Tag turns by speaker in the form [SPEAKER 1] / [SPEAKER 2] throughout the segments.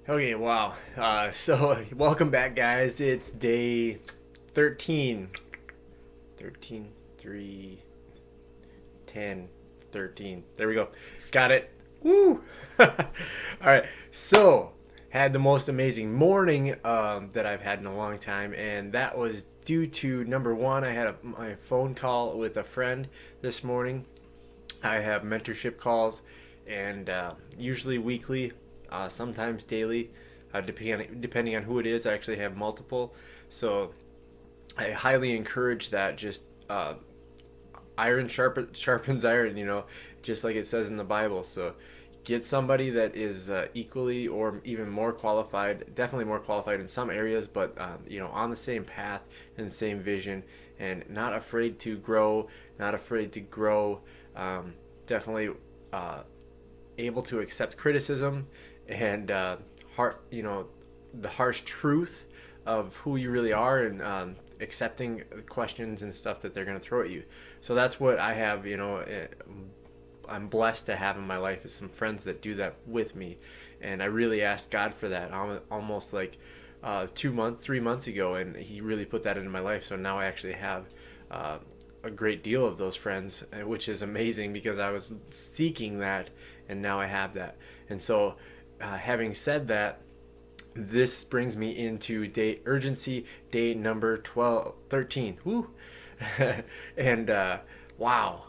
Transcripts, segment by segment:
[SPEAKER 1] Okay, wow. So, welcome back, guys. It's day 13. 13, 3, 10, 13. There we go. Got it. Woo! All right. So, had the most amazing morning that I've had in a long time, and that was due to number one, I had my phone call with a friend this morning. I have mentorship calls, and usually weekly, sometimes daily, depending on who it is. I actually have multiple, so I highly encourage that. Just iron sharpens iron, just like it says in the Bible. So get somebody that is equally or even more qualified, definitely more qualified in some areas, but on the same path and the same vision, and not afraid to grow, not afraid to grow. Definitely uh, able to accept criticism and the harsh truth of who you really are, and accepting questions and stuff that they're going to throw at you. So that's what I have. I'm blessed to have in my life is some friends that do that with me, and I really asked God for that almost like 2 months, 3 months ago, and He really put that into my life. So now I actually have uh, a great deal of those friends, which is amazing because I was seeking that, and now I have that. And so, having said that, this brings me into day urgency, day number 12, 13. Woo! And wow,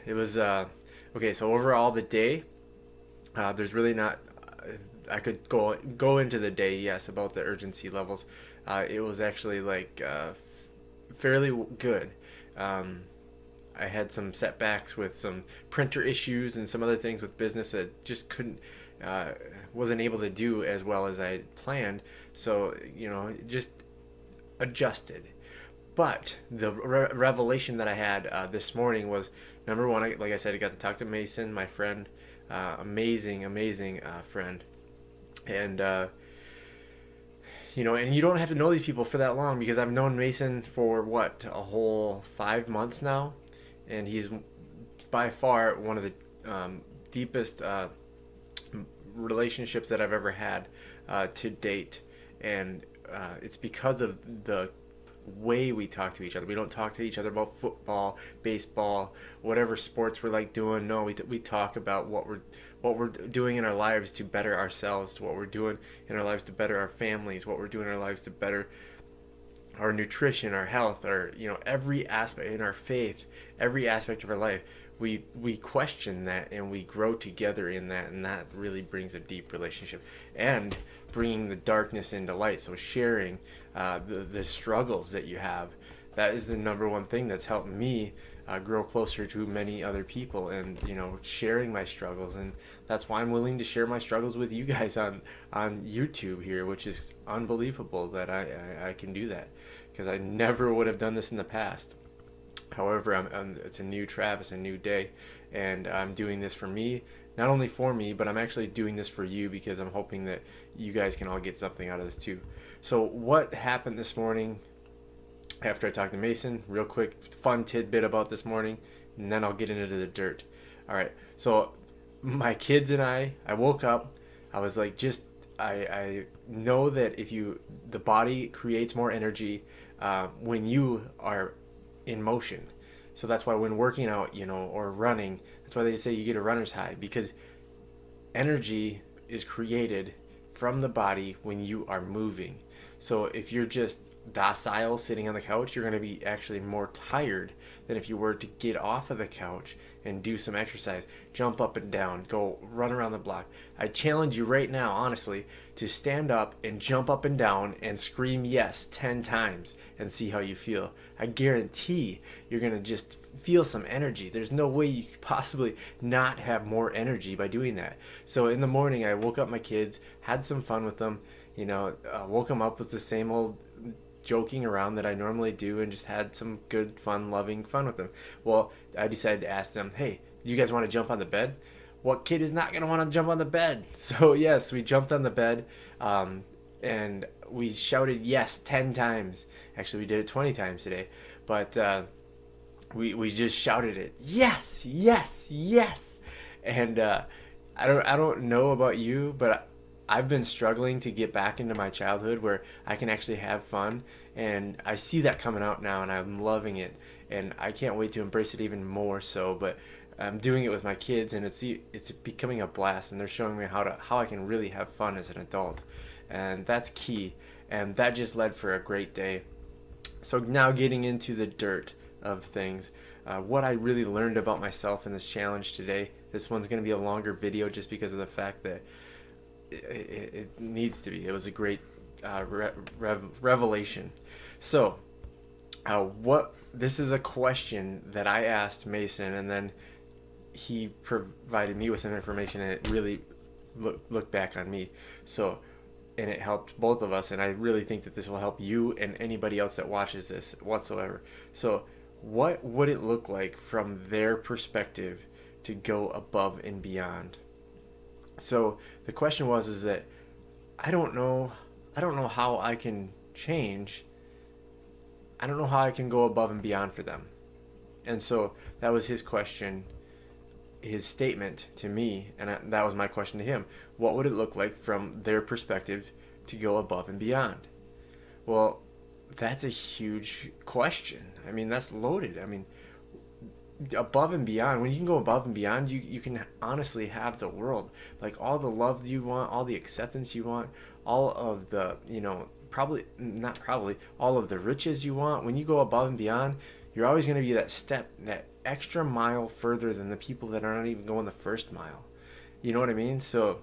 [SPEAKER 1] it was okay. So overall, the day, there's really not. I could go into the day, yes, about the urgency levels. It was actually like fairly good. Um, I had some setbacks with some printer issues and some other things with business that just couldn't, uh, wasn't able to do as well as I planned. So, just adjusted. But the revelation that I had this morning was number one, like I said, I got to talk to Mason, my friend, amazing friend. And and you don't have to know these people for that long because I've known Mason for what, a whole 5 months now, and he's by far one of the deepest relationships that I've ever had to date, and it's because of the way we talk to each other. We don't talk to each other about football, baseball, whatever sports we're like doing. No, we talk about what we're doing in our lives to better ourselves, what we're doing in our lives to better our families, what we're doing in our lives to better our nutrition, our health, our every aspect in our faith, every aspect of our life. We question that and we grow together in that, and that really brings a deep relationship and bringing the darkness into light. So sharing the struggles that you have, that is the number one thing that's helped me grow closer to many other people, and sharing my struggles. And that's why I'm willing to share my struggles with you guys on YouTube here, which is unbelievable that I can do that, because I never would have done this in the past. However, it's a new Travis, a new day, and I'm doing this for me, not only for me, but I'm actually doing this for you because I'm hoping that you guys can all get something out of this too. So, what happened this morning after I talked to Mason? Real quick, fun tidbit about this morning, and then I'll get into the dirt. All right, so my kids and I woke up. I was like, I know that the body creates more energy when you are in motion. So that's why when working out, or running, that's why they say you get a runner's high, because energy is created from the body when you are moving. So if you're just docile sitting on the couch, you're going to be actually more tired than if you were to get off of the couch and do some exercise, jump up and down, go run around the block. I challenge you right now, honestly, to stand up and jump up and down and scream yes 10 times and see how you feel. I guarantee you're going to just feel some energy. There's no way you could possibly not have more energy by doing that. So in the morning, I woke up my kids, had some fun with them, woke them up with the same old joking around that I normally do, and just had some good, fun, loving fun with them. Well, I decided to ask them, hey, you guys want to jump on the bed? What kid is not going to want to jump on the bed? So, yes, we jumped on the bed, and we shouted yes 10 times. Actually, we did it 20 times today, but we just shouted it, yes. And I don't know about you, but I've been struggling to get back into my childhood where I can actually have fun, and I see that coming out now, and I'm loving it, and I can't wait to embrace it even more so. But I'm doing it with my kids, and it's becoming a blast, and they're showing me how I can really have fun as an adult, and that's key. And that just led for a great day. So now getting into the dirt of things, what I really learned about myself in this challenge today. This one's going to be a longer video just because of the fact that it needs to be. It was a great revelation. So, what this is a question that I asked Mason, and then he provided me with some information, and it really looked back on me. So, and it helped both of us, and I really think that this will help you and anybody else that watches this whatsoever. So, what would it look like from their perspective to go above and beyond? So the question was is that I don't know how I can change. I don't know how I can go above and beyond for them. And so that was his question, his statement to me, and that was my question to him. What would it look like from their perspective to go above and beyond? Well, that's a huge question. I mean, that's loaded. I mean, above and beyond, when you can go above and beyond, you can honestly have the world, like all the love you want, all the acceptance you want, all of the, probably not probably all of the riches you want. When you go above and beyond, you're always going to be that step, that extra mile further than the people that aren't even going the first mile. You know what I mean? So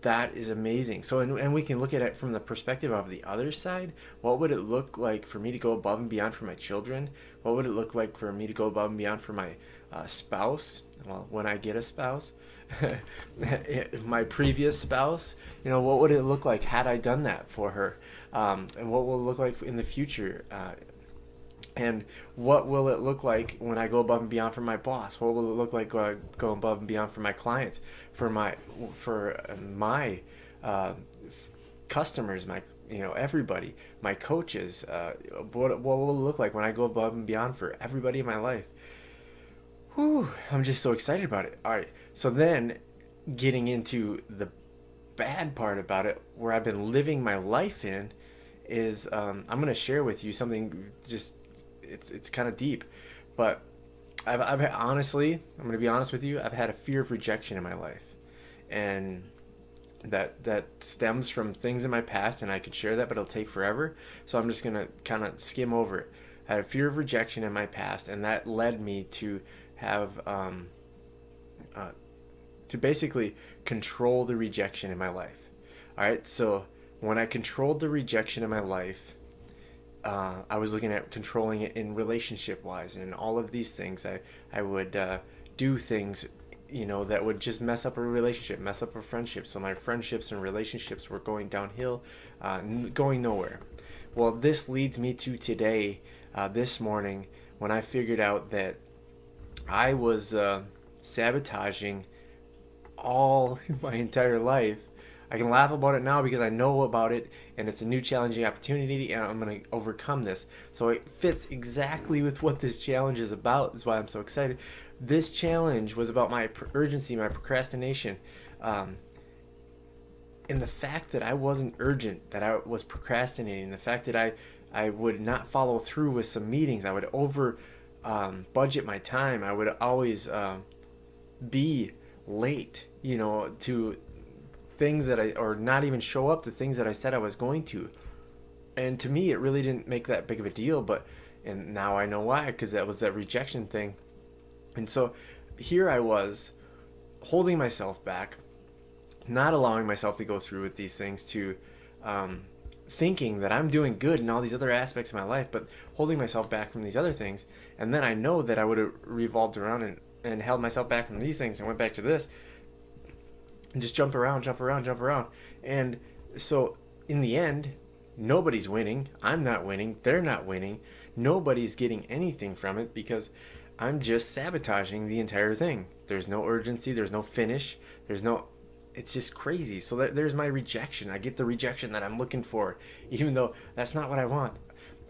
[SPEAKER 1] that is amazing. So, and we can look at it from the perspective of the other side. What would it look like for me to go above and beyond for my children? What would it look like for me to go above and beyond for my spouse? Well, when I get a spouse, my previous spouse, what would it look like had I done that for her? And what will it look like in the future? And what will it look like when I go above and beyond for my boss? What will it look like when I go above and beyond for my clients, for my customers, my everybody, my coaches? What will it look like when I go above and beyond for everybody in my life? Whew, I'm just so excited about it. All right, so then getting into the bad part about it, where I've been living my life in, is I'm gonna share with you something just it's kind of deep, but I've honestly, I'm gonna be honest with you, I've had a fear of rejection in my life, and that stems from things in my past, and I could share that, but it'll take forever. So I'm just gonna kind of skim over it. I had a fear of rejection in my past, and that led me to have to basically control the rejection in my life. All right, so when I controlled the rejection in my life, I was looking at controlling it in relationship wise and all of these things. I would do things, that would just mess up a relationship, mess up a friendship. So my friendships and relationships were going downhill, going nowhere. Well, this leads me to today, this morning, when I figured out that I was sabotaging all my entire life. I can laugh about it now because I know about it, and it's a new challenging opportunity, and I'm going to overcome this. So it fits exactly with what this challenge is about. That's why I'm so excited. This challenge was about my urgency, my procrastination, and the fact that I wasn't urgent, that I was procrastinating, the fact that I would not follow through with some meetings. I would over budget my time. I would always be late, to things or not even show up to things that I said I was going to. And to me, it really didn't make that big of a deal, and now I know why, because that was that rejection thing. And so here I was holding myself back, not allowing myself to go through with these things, to thinking that I'm doing good in all these other aspects of my life, but holding myself back from these other things. And then I know that I would have revolved around and held myself back from these things and went back to this and just jump around. And so in the end, nobody's winning. I'm not winning. They're not winning. Nobody's getting anything from it because I'm just sabotaging the entire thing. There's no urgency. There's no finish. It's just crazy. So there's my rejection. I get the rejection that I'm looking for, even though that's not what I want.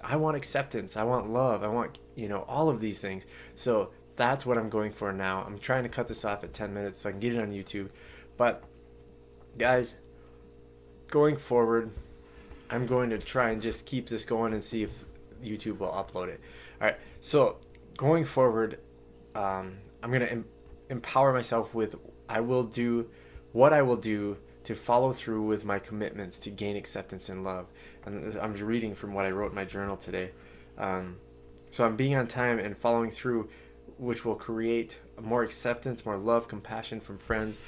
[SPEAKER 1] I want acceptance. I want love. I want, all of these things. So that's what I'm going for now. I'm trying to cut this off at 10 minutes so I can get it on YouTube. But guys, going forward, I'm going to try and just keep this going and see if YouTube will upload it. All right. So going forward, I'm going to empower myself with I will do what I will do to follow through with my commitments to gain acceptance and love. And I'm reading from what I wrote in my journal today. Um, so I'm being on time and following through, which will create more acceptance, more love, compassion from friends,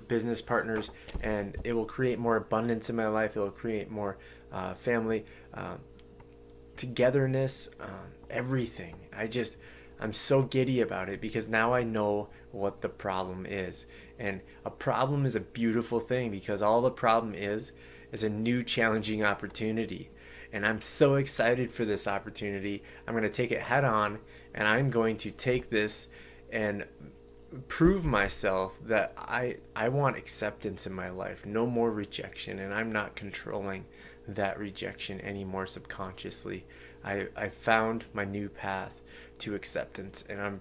[SPEAKER 1] business partners, and it will create more abundance in my life. It will create more family togetherness, everything. I'm so giddy about it because now I know what the problem is. And a problem is a beautiful thing because all the problem is a new challenging opportunity. And I'm so excited for this opportunity. I'm going to take it head on and I'm going to take this and prove myself that I want acceptance in my life, no more rejection, and I'm not controlling that rejection anymore subconsciously. I found my new path to acceptance and I'm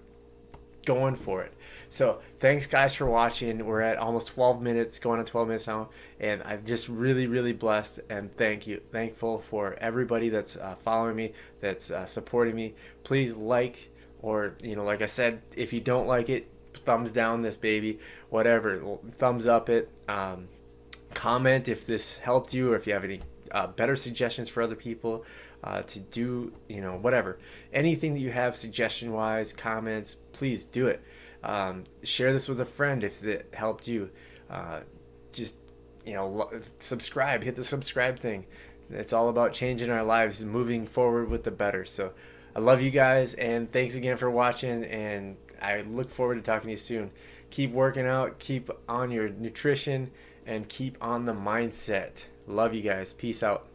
[SPEAKER 1] going for it. So thanks guys for watching. We're at almost 12 minutes, going on 12 minutes now, and I'm just really blessed and thankful for everybody that's following me, that's supporting me. Please like, or like I said, if you don't like it, thumbs down this baby, whatever, thumbs up it. Comment if this helped you, or if you have any better suggestions for other people to do, whatever. Anything that you have suggestion wise, comments, please do it. Share this with a friend if it helped you. Just, subscribe, hit the subscribe thing. It's all about changing our lives and moving forward with the better. So I love you guys, and thanks again for watching, and I look forward to talking to you soon. Keep working out, keep on your nutrition, and keep on the mindset. Love you guys. Peace out.